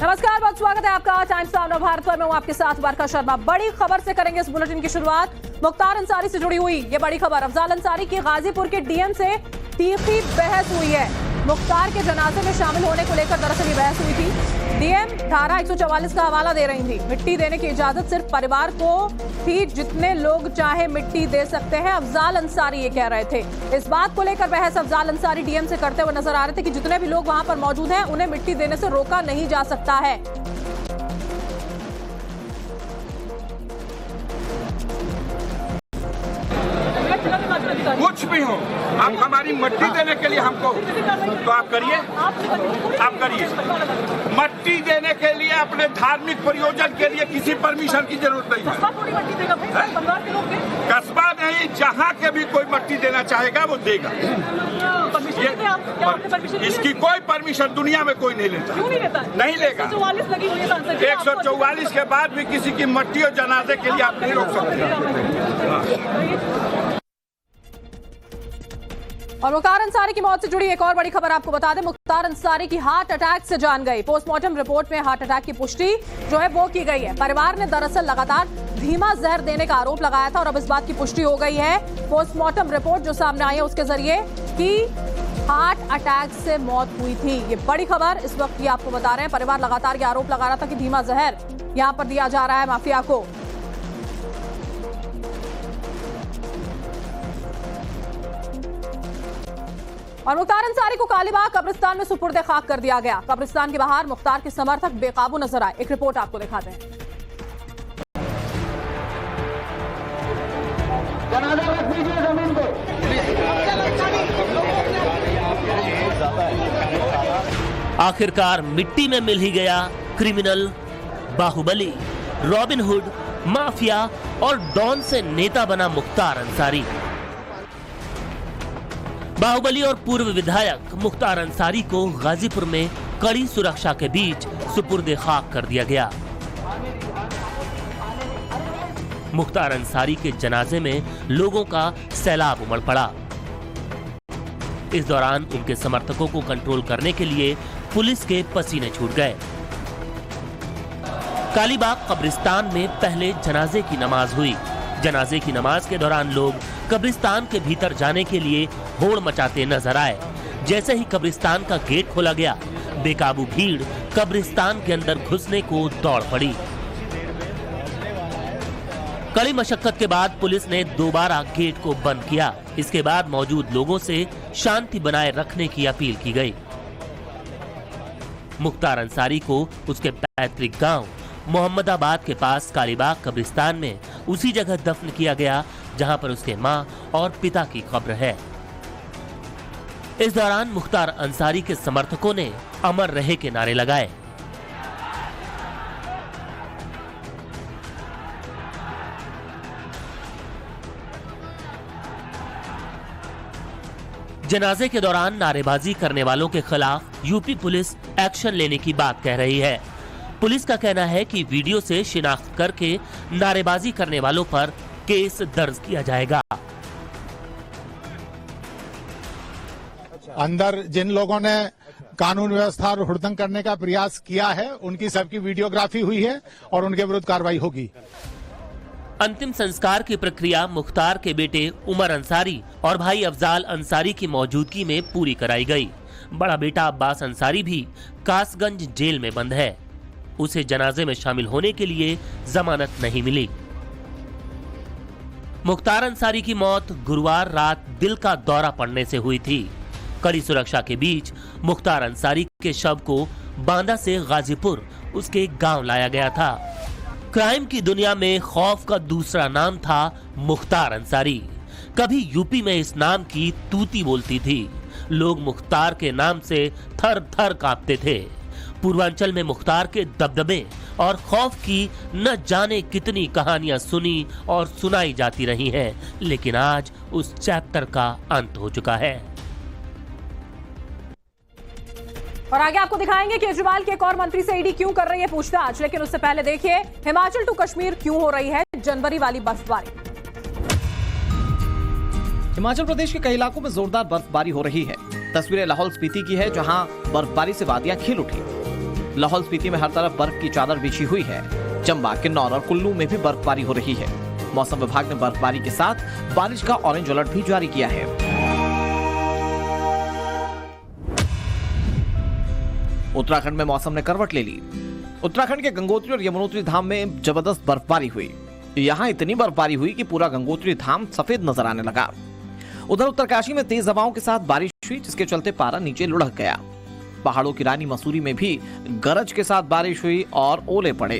नमस्कार, बहुत स्वागत है आपका टाइम्स नाउ भारत पर। मैं हूं आपके साथ वर्षा शर्मा। बड़ी खबर से करेंगे इस बुलेटिन की शुरुआत। मुख्तार अंसारी से जुड़ी हुई ये बड़ी खबर। अफजाल अंसारी की गाजीपुर के डीएम से तीखी बहस हुई है। मुख्तार के जनाजे में शामिल होने को लेकर दरअसल ये बहस हुई थी। डीएम धारा 144 का हवाला दे रही थी। मिट्टी देने की इजाजत सिर्फ परिवार को थी, जितने लोग चाहे मिट्टी दे सकते हैं, अफजाल अंसारी ये कह रहे थे। इस बात को लेकर बहस अफजाल अंसारी डीएम से करते हुए नजर आ रहे थे कि जितने भी लोग वहां पर मौजूद हैं उन्हें मिट्टी देने से रोका नहीं जा सकता है। कुछ भी हो, आप हमारी मट्टी देने के लिए हमको तो आप करिए, आप करिए। मट्टी देने के लिए अपने धार्मिक प्रयोजन के लिए किसी परमिशन की जरूरत नहीं है। कस्बा नहीं, जहाँ के भी कोई मट्टी देना चाहेगा वो देगा। इसकी कोई परमिशन दुनिया में कोई नहीं लेता। नहीं लेगा। 144 के बाद भी किसी की मट्टी और जनाजे के लिए आप नहीं रोक सकते। और मुख्तार अंसारी की मौत से जुड़ी एक और बड़ी खबर आपको बता दें। मुख्तार अंसारी की हार्ट अटैक से जान गई। पोस्टमार्टम रिपोर्ट में हार्ट अटैक की पुष्टि जो है वो की गई है। परिवार ने दरअसल लगातार धीमा जहर देने का आरोप लगाया था और अब इस बात की पुष्टि हो गई है पोस्टमार्टम रिपोर्ट जो सामने आई है उसके जरिए कि हार्ट अटैक से मौत हुई थी। ये बड़ी खबर इस वक्त की आपको बता रहे हैं। परिवार लगातार ये आरोप लगा रहा था कि धीमा जहर यहाँ पर दिया जा रहा है माफिया को। और मुख्तार अंसारी को कालीबाग कब्रिस्तान में सुपुर्द खाक कर दिया गया। कब्रिस्तान के बाहर मुख्तार के समर्थक बेकाबू नजर आए। एक रिपोर्ट आपको दिखाते हैं। आखिरकार मिट्टी में मिल ही गया क्रिमिनल, बाहुबली, रॉबिनहुड, माफिया और डॉन से नेता बना मुख्तार अंसारी। बाहुबली और पूर्व विधायक मुख्तार अंसारी को गाजीपुर में कड़ी सुरक्षा के बीच सुपुर्द खाक कर दिया गया। मुख्तार अंसारी के जनाजे में लोगों का सैलाब उमड़ पड़ा। इस दौरान उनके समर्थकों को कंट्रोल करने के लिए पुलिस के पसीने छूट गए। कालीबाग कब्रिस्तान में पहले जनाजे की नमाज हुई। जनाजे की नमाज के दौरान लोग कब्रिस्तान के भीतर जाने के लिए होड़ मचाते नजर आए। जैसे ही कब्रिस्तान का गेट खोला गया, बेकाबू भीड़ कब्रिस्तान के अंदर घुसने को दौड़ पड़ी। कड़ी मशक्कत के बाद पुलिस ने दोबारा गेट को बंद किया। इसके बाद मौजूद लोगों से शांति बनाए रखने की अपील की गई। मुख्तार अंसारी को उसके पैतृक गांव मोहम्मदाबाद के पास कालीबाग कब्रिस्तान में उसी जगह दफन किया गया जहां पर उसके मां और पिता की कब्र है। इस दौरान मुख्तार अंसारी के समर्थकों ने अमर रहे के नारे लगाए। जनाजे के दौरान नारेबाजी करने वालों के खिलाफ यूपी पुलिस एक्शन लेने की बात कह रही है। पुलिस का कहना है कि वीडियो से शिनाख्त करके नारेबाजी करने वालों पर केस दर्ज किया जाएगा। अंदर जिन लोगों ने कानून व्यवस्था और हुड़दंग करने का प्रयास किया है उनकी सबकी वीडियोग्राफी हुई है और उनके विरुद्ध कार्रवाई होगी। अंतिम संस्कार की प्रक्रिया मुख्तार के बेटे उमर अंसारी और भाई अफजाल अंसारी की मौजूदगी में पूरी कराई गई। बड़ा बेटा अब्बास अंसारी भी कासगंज जेल में बंद है। उसे जनाजे में शामिल होने के लिए जमानत नहीं मिली। मुख्तार अंसारी की मौत गुरुवार रात दिल का दौरा पड़ने से हुई थी। कड़ी सुरक्षा के बीच मुख्तार अंसारी के शव को बांदा से गाजीपुर उसके गांव लाया गया था। क्राइम की दुनिया में खौफ का दूसरा नाम था मुख्तार अंसारी। कभी यूपी में इस नाम की तूती बोलती थी। लोग मुख्तार के नाम से थर थर कांपते थे। पूर्वांचल में मुख्तार के दबदबे और खौफ की न जाने कितनी कहानियां सुनी और सुनाई जाती रही हैं, लेकिन आज उस चैप्टर का अंत हो चुका है। और आगे आपको दिखाएंगे केजरीवाल के एक और मंत्री से ईडी क्यों कर रही है पूछताछ। लेकिन उससे पहले देखिए हिमाचल टू कश्मीर क्यों हो रही है जनवरी वाली बर्फबारी। हिमाचल प्रदेश के कई इलाकों में जोरदार बर्फबारी हो रही है। तस्वीरें लाहौल स्पीति की है, जहां बर्फबारी से वादियां खिल उठी। लाहौल स्पीति में हर तरफ बर्फ की चादर बिछी हुई है। चंबा, किन्नौर और कुल्लू में भी बर्फबारी हो रही है। मौसम विभाग ने बर्फबारी के साथ बारिश का ऑरेंज अलर्ट भी जारी किया है। उत्तराखंड में मौसम ने करवट ले ली। उत्तराखंड के गंगोत्री और यमुनोत्री धाम में जबरदस्त बर्फबारी हुई। यहाँ इतनी बर्फबारी हुई कि पूरा गंगोत्री धाम सफेद नजर आने लगा। उधर उत्तरकाशी में तेज हवाओं के साथ बारिश हुई, जिसके चलते पारा नीचे लुढ़क गया। पहाड़ों की रानी मसूरी में भी गरज के साथ बारिश हुई और ओले पड़े।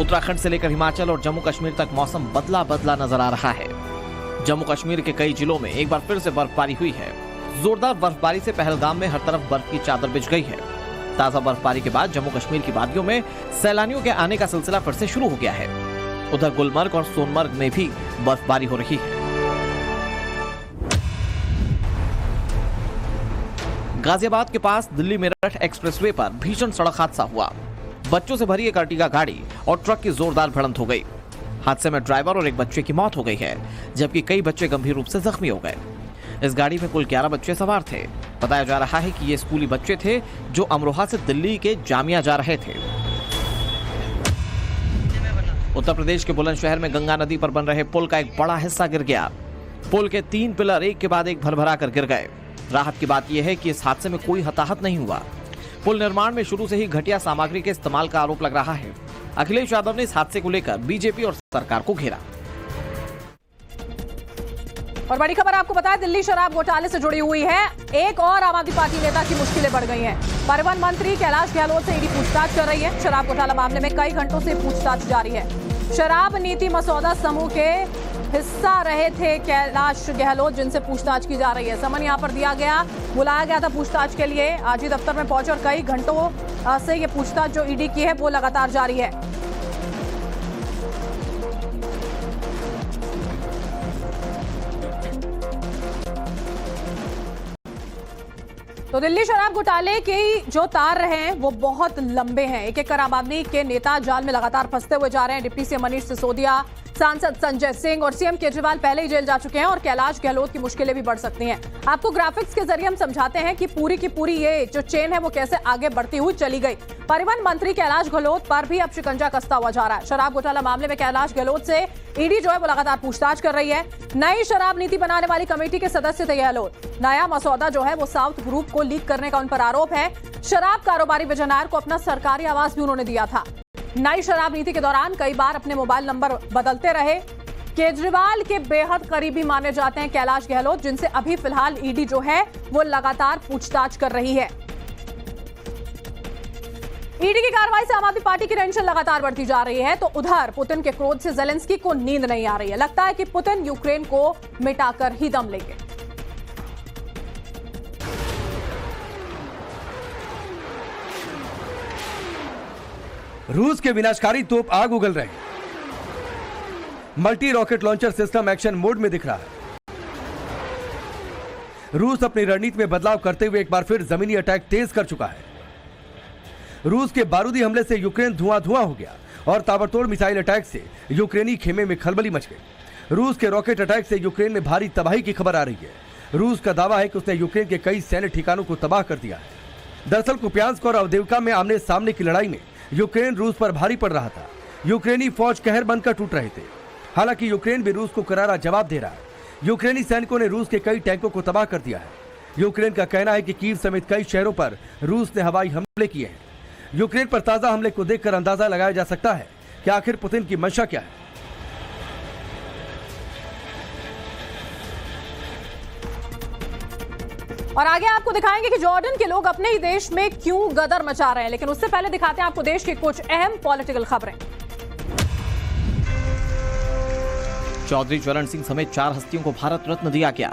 उत्तराखंड से लेकर हिमाचल और जम्मू कश्मीर तक मौसम बदला बदला नजर आ रहा है। जम्मू कश्मीर के कई जिलों में एक बार फिर से बर्फबारी हुई है। जोरदार बर्फबारी से पहलगाम में हर तरफ बर्फ की चादर बिछ गई है। ताजा बर्फबारी के बाद जम्मू कश्मीर की वादियों में सैलानियों के आने का सिलसिला फिर से शुरू हो गया है। उधर गुलमर्ग और सोनमर्ग में भी बर्फबारी हो रही है। गाजियाबाद के पास दिल्ली मेरठ एक्सप्रेसवे पर भीषण सड़क हादसा हुआ। बच्चों से भरी एक अर्टिगा गाड़ी और ट्रक की जोरदार भिड़ंत हो गई। हादसे में ड्राइवर और एक बच्चे की मौत हो गई है, जबकि कई बच्चे गंभीर रूप से जख्मी हो गए। इस गाड़ी में कुल 11 बच्चे सवार थे। बताया जा रहा है कि ये स्कूली बच्चे थे जो अमरोहा से दिल्ली के जामिया जा रहे थे। उत्तर प्रदेश के बुलंदशहर में गंगा नदी पर बन रहे पुल का एक बड़ा हिस्सा गिर गया। पुल के 3 पिलर एक के बाद एक भरभरा कर गिर गए। राहत की बात यह है कि इस हादसे में कोई हताहत नहीं हुआ। पुल निर्माण में शुरू से ही घटिया सामग्री के इस्तेमाल का आरोप लग रहा है। अखिलेश यादव ने इस हादसे को लेकर बीजेपी और सरकार को घेरा। और बड़ी खबर आपको बताएं, दिल्ली शराब घोटाले से जुड़ी हुई है। एक और आम आदमी पार्टी नेता की मुश्किलें बढ़ गई हैं। परिवहन मंत्री कैलाश गहलोत से ईडी पूछताछ कर रही है। शराब घोटाला मामले में कई घंटों से पूछताछ जारी है। शराब नीति मसौदा समूह के हिस्सा रहे थे कैलाश गहलोत, जिनसे पूछताछ की जा रही है। समन यहां पर बुलाया गया था पूछताछ के लिए। आज ही दफ्तर में पहुंचे और कई घंटों से ये पूछताछ जो ईडी की है वो लगातार जारी है। तो दिल्ली शराब घोटाले के जो तार रहे हैं वो बहुत लंबे हैं। एक एक कर आम आदमी के नेता जाल में लगातार फंसते हुए जा रहे हैं। डिप्टी सीएम मनीष सिसोदिया, सांसद संजय सिंह और सीएम केजरीवाल पहले ही जेल जा चुके हैं और कैलाश गहलोत की मुश्किलें भी बढ़ सकती हैं। आपको ग्राफिक्स के जरिए हम समझाते हैं कि पूरी की पूरी ये जो चेन है वो कैसे आगे बढ़ती हुई चली गई। परिवहन मंत्री कैलाश गहलोत पर भी अब शिकंजा कसता हुआ जा रहा है। शराब घोटाला मामले में कैलाश गहलोत से ईडी जो है वो लगातार पूछताछ कर रही है। नई शराब नीति बनाने वाली कमेटी के सदस्य थे गहलोत। नया मसौदा जो है वो साउथ ग्रुप को लीक करने का उन पर आरोप है। शराब कारोबारी विजय नायर को अपना सरकारी आवास भी उन्होंने दिया था। नई शराब नीति के दौरान कई बार अपने मोबाइल नंबर बदलते रहे। केजरीवाल के बेहद करीबी माने जाते हैं कैलाश गहलोत, जिनसे अभी फिलहाल ईडी जो है वो लगातार पूछताछ कर रही है। ईडी की कार्रवाई से आम आदमी पार्टी की टेंशन लगातार बढ़ती जा रही है। तो उधर पुतिन के क्रोध से जेलेंस्की को नींद नहीं आ रही है। लगता है कि पुतिन यूक्रेन को मिटाकर ही दम लेंगे। रूस के विनाशकारी तोप आग उगल रहे हैं। Multi rocket launcher system action mode में दिख रहा है। रूस अपनी रणनीति में बदलाव करते हुए एक बार फिर जमीनी अटैक तेज कर चुका है। रूस के बारूदी हमले से यूक्रेन धुआं धुआं हो गया और ताबड़तोड़ मिसाइल अटैक से यूक्रेनी खेमे में खलबली मच गई। रूस के रॉकेट अटैक से यूक्रेन में भारी तबाही की खबर आ रही है। रूस का दावा है कि उसने यूक्रेन के कई सैन्य ठिकानों को तबाह कर दिया है। दरअसल कुपियांस्क और अवदीवका में आमने सामने की लड़ाई में यूक्रेन रूस पर भारी पड़ रहा था। यूक्रेनी फौज कहर बनकर टूट रहे थे। हालांकि यूक्रेन भी रूस को करारा जवाब दे रहा है। यूक्रेनी सैनिकों ने रूस के कई टैंकों को तबाह कर दिया है। यूक्रेन का कहना है कि कीव समेत कई शहरों पर रूस ने हवाई हमले किए हैं। यूक्रेन पर ताजा हमले को देखकर अंदाजा लगाया जा सकता है कि आखिर पुतिन की मंशा क्या है। और आगे आपको दिखाएंगे कि जॉर्डन के लोग अपने ही देश में क्यों गदर मचा रहे हैं। लेकिन उससे पहले दिखाते हैं आपको देश की कुछ अहम पॉलिटिकल खबरें। चौधरी चरण सिंह समेत 4 हस्तियों को भारत रत्न दिया गया।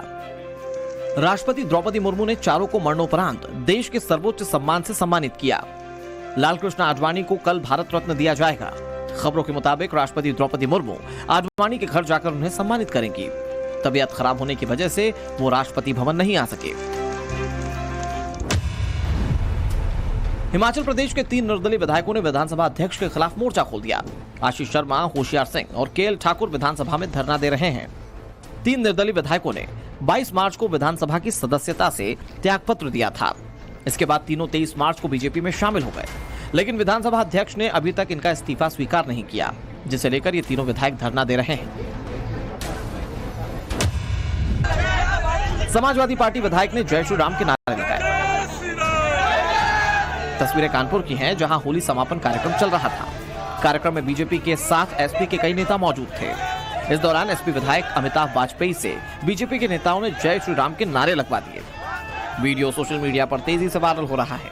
राष्ट्रपति द्रौपदी मुर्मू ने चारों को मरणोपरांत देश के सर्वोच्च सम्मान से सम्मानित किया। लालकृष्ण आडवाणी को कल भारत रत्न दिया जाएगा। खबरों के मुताबिक राष्ट्रपति द्रौपदी मुर्मू आडवाणी के घर जाकर उन्हें सम्मानित करेंगी। तबीयत खराब होने की वजह से वो राष्ट्रपति भवन नहीं आ सके। हिमाचल प्रदेश के 3 निर्दलीय विधायकों ने विधानसभा अध्यक्ष के खिलाफ मोर्चा खोल दिया। आशीष शर्मा, होशियार सिंह और केएल ठाकुर विधानसभा में धरना दे रहे हैं। 3 निर्दलीय विधायकों ने 22 मार्च को विधानसभा की सदस्यता से त्यागपत्र दिया था। इसके बाद तीनों 23 मार्च को बीजेपी में शामिल हो गए, लेकिन विधानसभा अध्यक्ष ने अभी तक इनका इस्तीफा स्वीकार नहीं किया, जिसे लेकर ये तीनों विधायक धरना दे रहे हैं। समाजवादी पार्टी विधायक ने जय श्री राम के नारे लगाए। तस्वीरें कानपुर की हैं, जहां होली समापन कार्यक्रम चल रहा था। कार्यक्रम में बीजेपी के साथ एसपी के कई नेता मौजूद थे। इस दौरान एसपी विधायक अमिताभ वाजपेयी से बीजेपी के नेताओं ने जय श्री राम के नारे लगवा दिए। वीडियो सोशल मीडिया पर तेजी से वायरल हो रहा है।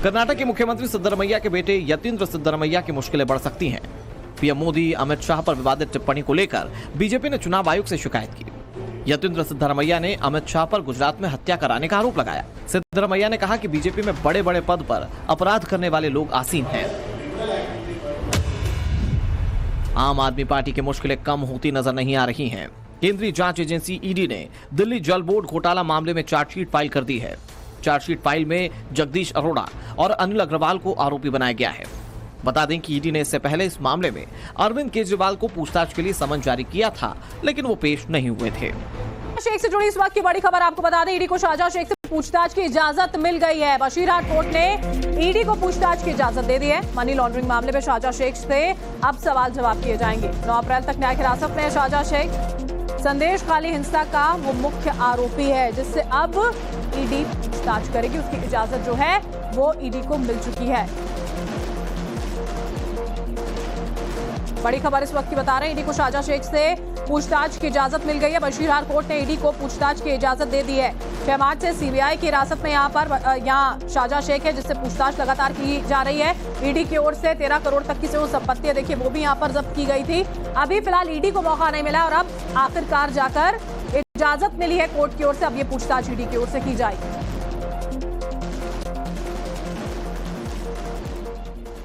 कर्नाटक के मुख्यमंत्री सिद्धरमैया के बेटे यतींद्र सिद्धरमैया की मुश्किलें बढ़ सकती हैं। पीएम मोदी अमित शाह पर विवादित टिप्पणी को लेकर बीजेपी ने चुनाव आयोग से शिकायत की। यतींद्र सिद्धरमैया ने अमित शाह पर गुजरात में हत्या कराने का आरोप लगाया। सिद्धरमैया ने कहा कि बीजेपी में बड़े बड़े पद पर अपराध करने वाले लोग आसीन हैं। आम आदमी पार्टी की मुश्किलें कम होती नजर नहीं आ रही हैं। केंद्रीय जांच एजेंसी ईडी ने दिल्ली जल बोर्ड घोटाला मामले में चार्जशीट फाइल कर दी है। चार्जशीट फाइल में जगदीश अरोड़ा और अनिल अग्रवाल को आरोपी बनाया गया है। बता दें कि ईडी ने इससे पहले इस मामले में अरविंद केजरीवाल को पूछताछ के लिए समन जारी किया था, लेकिन वो पेश नहीं हुए थे। शेख से जुड़ी इस वक्त की बड़ी खबर आपको बता दें, ईडी को शाहजहां शेख से पूछताछ की इजाजत मिल गई है। बशीरहाट कोर्ट ने ईडी को पूछताछ की इजाजत दे दी है। मनी लॉन्ड्रिंग मामले में शाहजहां शेख से अब सवाल जवाब किए जाएंगे। 9 अप्रैल तक न्यायिक हिरासत में है शाहजहां शेख। संदेश खाली हिंसा का वो मुख्य आरोपी है, जिससे अब ईडी पूछताछ करेगी। उसकी इजाजत जो है वो ईडी को मिल चुकी है। बड़ी खबर इस वक्त की बता रहे हैं, ईडी को शाहजहां शेख से पूछताछ की इजाजत मिल गई है। बशीरहाट कोर्ट ने ईडी को पूछताछ की इजाजत दे दी है। 6 मार्च से सीबीआई की हिरासत में यहाँ शाहजहां शेख है, जिससे पूछताछ लगातार की जा रही है। ईडी की ओर से 13 करोड़ तक की जो संपत्तियां देखिए वो भी यहाँ पर जब्त की गई थी। अभी फिलहाल ईडी को मौका नहीं मिला और अब आखिरकार जाकर इजाजत मिली है कोर्ट की ओर से। अब ये पूछताछ ईडी की ओर से की जाएगी।